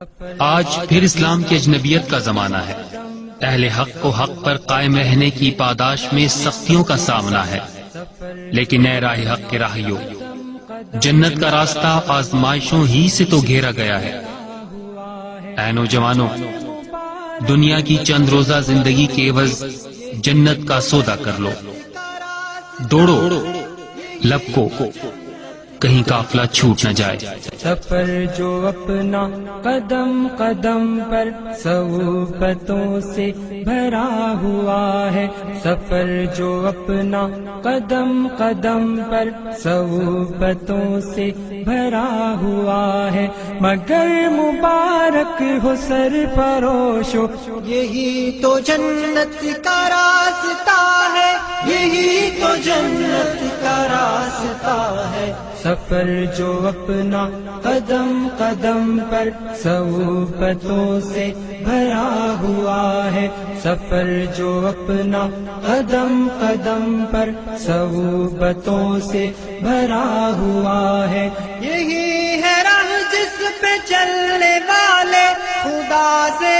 آج پھر اسلام کی اجنبیت کا زمانہ ہے۔ اہل حق کو حق پر قائم رہنے کی پاداش میں سختیوں کا سامنا ہے، لیکن اے راہ حق کے راہیوں، جنت کا راستہ آزمائشوں ہی سے تو گھیرا گیا ہے۔ اے نوجوانوں، دنیا کی چند روزہ زندگی کے عوض جنت کا سودا کر لو۔ دوڑو لب کو، کہیں قافلہ چھوٹ نہ جائے۔ سفر جو اپنا قدم قدم پر صحبتوں سے بھرا ہوا ہے، سفر جو اپنا قدم قدم پر صحبتوں سے بھرا ہوا ہے، مگر مبارک ہو سرفروشو، یہی تو جنت کا راستہ ہے، یہی تو جنت کا راستہ ہے۔ سفر جو اپنا قدم قدم پر صحبتوں سے بھرا ہوا ہے، سفر جو اپنا قدم قدم پر صحبتوں سے بھرا ہوا ہے، یہی ہے راہ جس پہ چلنے والے خدا سے